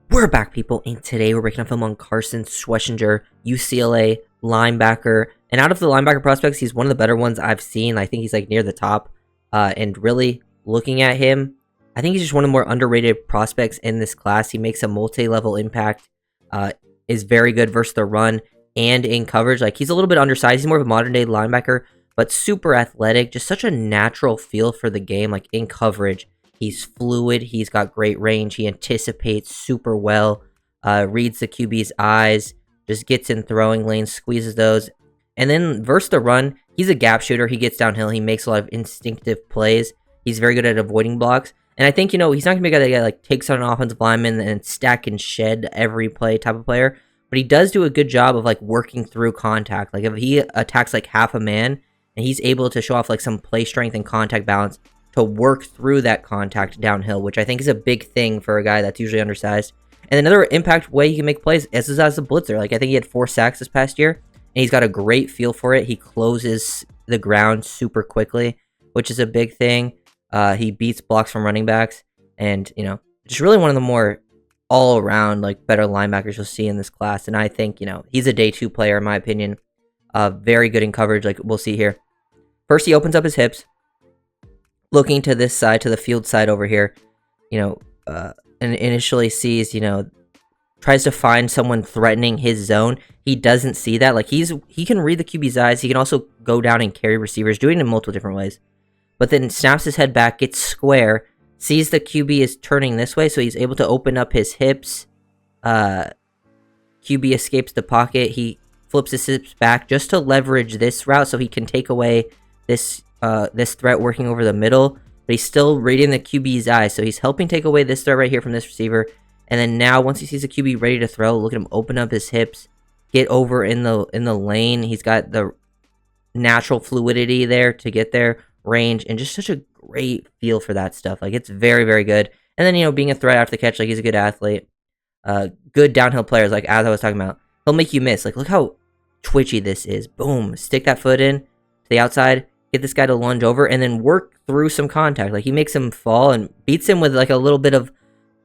We're back, people, and today we're breaking a film on Carson Schwesinger, UCLA linebacker. And out of the linebacker prospects, he's one of the better ones I've seen. I think he's like near the top. And really looking at him, I think he's just one of the more underrated prospects in this class. He makes a multi-level impact, is very good versus the run and in coverage. Like, he's a little bit undersized. He's more of a modern day linebacker, but super athletic. Just such a natural feel for the game, like in coverage. He's fluid. He's got great range. He anticipates super well, reads the QB's eyes, just gets in throwing lanes, squeezes those. And then versus the run, he's a gap shooter. He gets downhill. He makes a lot of instinctive plays. He's very good at avoiding blocks. And I think, he's not going to be a guy that like takes on an offensive lineman and stack and shed every play type of player. But he does do a good job of like working through contact. Like if he attacks like half a man and he's able to show off like some play strength and contact balance, to work through that contact downhill, which I think is a big thing for a guy that's usually undersized. And another impact way he can make plays is as a blitzer. Like, I think he had 4 sacks this past year, and he's got a great feel for it. He closes the ground super quickly, which is a big thing. He beats blocks from running backs, and, just really one of the more all-around, like, better linebackers you'll see in this class. And I think, he's a day 2 player, in my opinion. Very good in coverage, like we'll see here. First, he opens up his hips, looking to this side, to the field side over here, and initially sees, tries to find someone threatening his zone. He doesn't see that. Like, he can read the QB's eyes. He can also go down and carry receivers, doing it in multiple different ways. But then snaps his head back, gets square, sees the QB is turning this way, so he's able to open up his hips. QB escapes the pocket. He flips his hips back just to leverage this route so he can take away this threat working over the middle, but he's still reading the QB's eyes, so he's helping take away this threat right here from this receiver. And then now, once he sees the QB ready to throw, look at him open up his hips, get over in the lane. He's got the natural fluidity there to get there, range, and just such a great feel for that stuff. Like, it's very, very good. And then, being a threat after the catch, like, he's a good athlete. Good downhill players, like as I was talking about. He'll make you miss. Like, look how twitchy this is. Boom. Stick that foot in to the outside. Get this guy to lunge over and then work through some contact. Like, he makes him fall and beats him with like a little bit of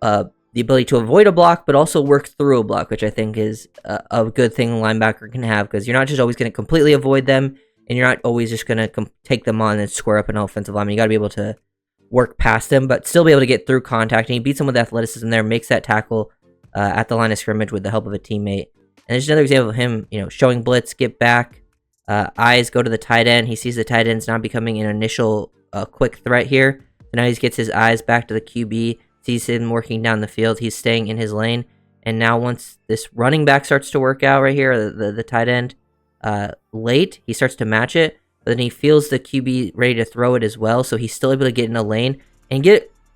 the ability to avoid a block, but also work through a block, which I think is a good thing a linebacker can have, because you're not just always going to completely avoid them, and you're not always just going to take them on and square up an offensive lineman. You got to be able to work past them, but still be able to get through contact. And he beats him with athleticism there, makes that tackle at the line of scrimmage with the help of a teammate. And there's another example of him, showing blitz, get back. Eyes go to the tight end. He sees the tight end's not becoming an initial quick threat here. So now he gets his eyes back to the QB, sees him working down the field. He's staying in his lane. And now once this running back starts to work out right here, the tight end, late, he starts to match it. But then he feels the QB ready to throw it as well. So he's still able to get in a lane and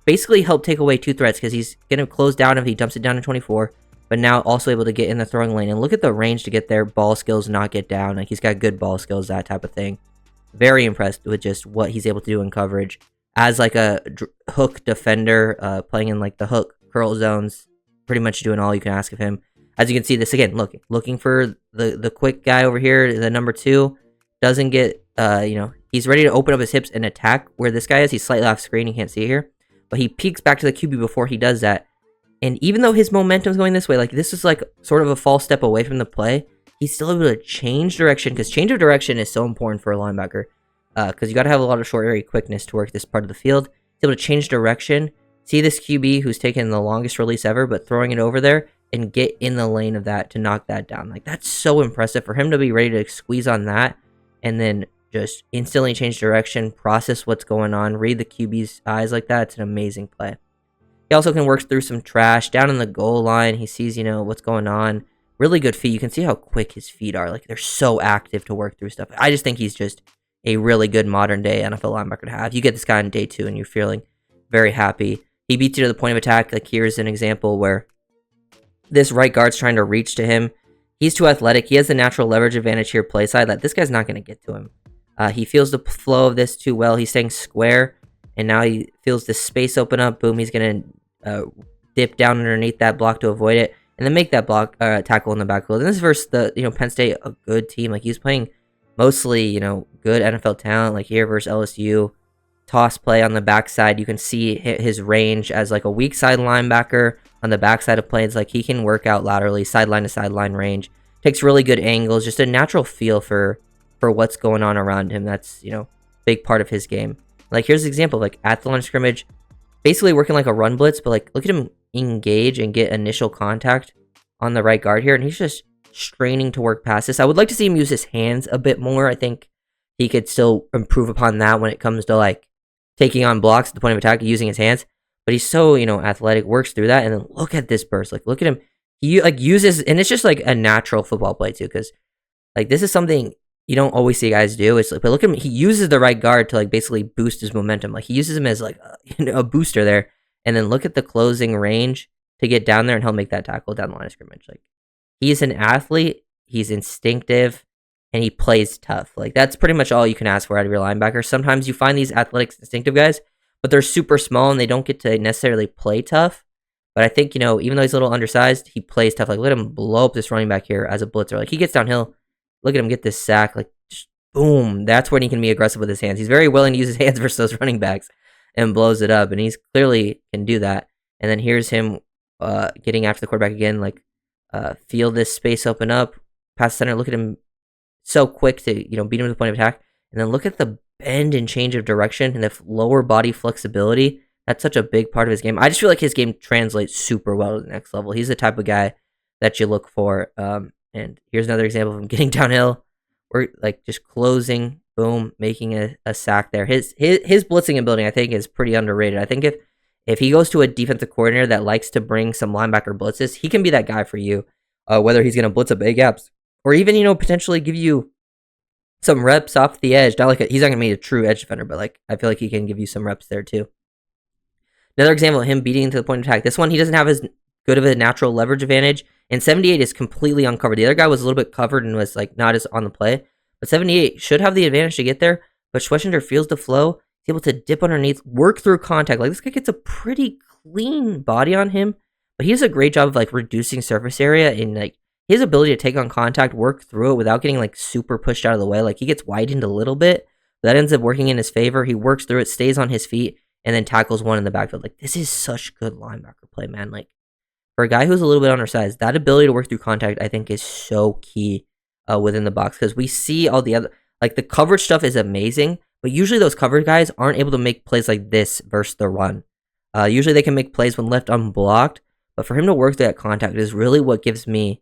basically help take away 2 threats, because he's going to close down if he dumps it down to 24. But now also able to get in the throwing lane. And look at the range to get there. Ball skills, not get down. Like, he's got good ball skills, that type of thing. Very impressed with just what he's able to do in coverage. As like a hook defender, playing in like the hook curl zones. Pretty much doing all you can ask of him. As you can see, this again, looking for the quick guy over here, the number 2. Doesn't get, he's ready to open up his hips and attack where this guy is. He's slightly off screen. You can't see here. But he peeks back to the QB before he does that. And even though his momentum's going this way, like, this is like sort of a false step away from the play, he's still able to change direction, because change of direction is so important for a linebacker. Because you got to have a lot of short area quickness to work this part of the field. He's able to change direction, see this QB who's taken the longest release ever, but throwing it over there, and get in the lane of that to knock that down. Like, that's so impressive for him to be ready to squeeze on that, and then just instantly change direction, process what's going on, read the QB's eyes like that. It's an amazing play. He also can work through some trash. Down in the goal line, he sees, what's going on. Really good feet. You can see how quick his feet are. Like, they're so active to work through stuff. I just think he's just a really good modern-day NFL linebacker to have. You get this guy on day 2, and you're feeling very happy. He beats you to the point of attack. Like, here's an example where this right guard's trying to reach to him. He's too athletic. He has the natural leverage advantage here play side that this guy's not going to get to him. He feels the flow of this too well. He's staying square. And now he feels this space open up. Boom, he's going to dip down underneath that block to avoid it. And then make that block tackle in the backfield. And this is versus the, Penn State, a good team. Like, he was playing mostly, good NFL talent. Like, here versus LSU. toss play on the backside. You can see his range as like a weak side linebacker on the backside of plays. Like he can work out laterally, sideline to sideline range. Takes really good angles. Just a natural feel for what's going on around him. That's, you know, big part of his game. Like here's an example, like at the line of scrimmage, basically working like a run blitz, but like look at him engage and get initial contact on the right guard here, and he's just straining to work past this. I would like to see him use his hands a bit more. I think he could still improve upon that when it comes to like taking on blocks at the point of attack using his hands. But he's so, you know, athletic, works through that, and then look at this burst. Like look at him. He like uses, and it's just like a natural football play too, because like this is something you don't always see guys do. It's like, but look at him. He uses the right guard to like basically boost his momentum. Like he uses him as like a booster there, and then look at the closing range to get down there, and he'll make that tackle down the line of scrimmage. Like he's an athlete, he's instinctive, and he plays tough. Like that's pretty much all you can ask for out of your linebacker. Sometimes you find these athletic, instinctive guys, but they're super small and they don't get to necessarily play tough. But I think, you know, even though he's a little undersized, he plays tough. Like, let him blow up this running back here as a blitzer. Like, he gets downhill. Look at him get this sack. Like, just boom. That's when he can be aggressive with his hands. He's very willing to use his hands versus those running backs and blows it up. And he's clearly can do that. And then here's him getting after the quarterback again. Like, feel this space open up. Pass center. Look at him so quick to, you know, beat him to the point of attack. And then look at the bend and change of direction and the lower body flexibility. That's such a big part of his game. I just feel like his game translates super well to the next level. He's the type of guy that you look for. And here's another example of him getting downhill. Or like just closing, boom, making a sack there. His blitzing ability, I think, is pretty underrated. I think if he goes to a defensive coordinator that likes to bring some linebacker blitzes, he can be that guy for you. Whether he's going to blitz up big gaps or even, you know, potentially give you some reps off the edge. Not like he's not going to be a true edge defender, but like I feel like he can give you some reps there too. Another example of him beating to the point of attack. This one, he doesn't have as good of a natural leverage advantage, and 78 is completely uncovered. The other guy was a little bit covered and was like not as on the play, but 78 should have the advantage to get there, but Schwesinger feels the flow. He's able to dip underneath, work through contact. Like this guy gets a pretty clean body on him, but he does a great job of like reducing surface area and like his ability to take on contact, work through it without getting like super pushed out of the way. Like he gets widened a little bit, but that ends up working in his favor. He works through it, stays on his feet, and then tackles one in the backfield. Like, this is such good linebacker play, man. Like, for a guy who's a little bit undersized, that ability to work through contact, I think, is so key within the box. Because we see all the other, like, the coverage stuff is amazing, but usually those coverage guys aren't able to make plays like this versus the run. Usually they can make plays when left unblocked, but for him to work through that contact is really what gives me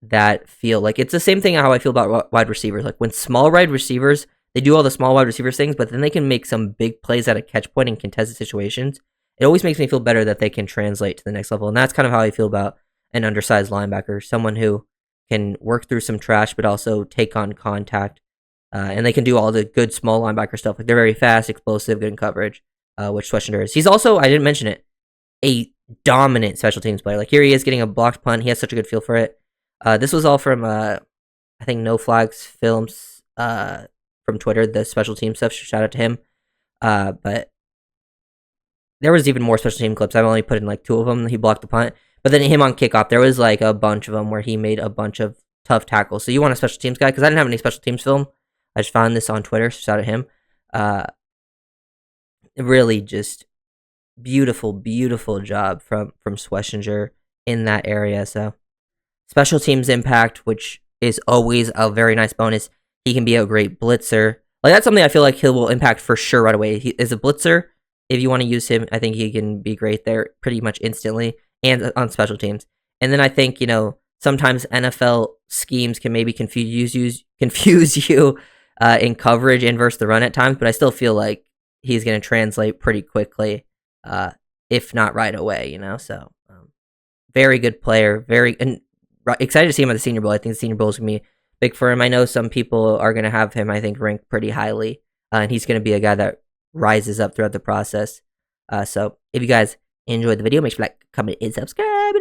that feel. Like, it's the same thing how I feel about wide receivers. Like, when small wide receivers, they do all the small wide receivers things, but then they can make some big plays at a catch point in contested situations. It always makes me feel better that they can translate to the next level. And that's kind of how I feel about an undersized linebacker. Someone who can work through some trash, but also take on contact. And they can do all the good small linebacker stuff. Like they're very fast, explosive, good in coverage, which Schwesinger is. He's also, I didn't mention it, a dominant special teams player. Like here he is getting a blocked punt. He has such a good feel for it. This was all from, I think, No Flags Films, from Twitter, the special team stuff. Shout out to him. But there was even more special team clips. I've only put in like 2 of them. He blocked the punt. But then him on kickoff, there was like a bunch of them where he made a bunch of tough tackles. So you want a special teams guy? Because I didn't have any special teams film. I just found this on Twitter. So shout out to him. Really just beautiful, beautiful job from Schwesinger in that area. So special teams impact, which is always a very nice bonus. He can be a great blitzer. Like, that's something I feel like he will impact for sure right away. He is a blitzer. If you want to use him, I think he can be great there pretty much instantly and on special teams. And then I think, you know, sometimes NFL schemes can maybe confuse you in coverage and versus the run at times, but I still feel like he's going to translate pretty quickly, if not right away, you know? So, very good player. And excited to see him at the Senior Bowl. I think the Senior Bowl is going to be big for him. I know some people are going to have him, I think, ranked pretty highly, and he's going to be a guy that rises up throughout the process. So if you guys enjoyed the video, make sure to like, comment, and subscribe.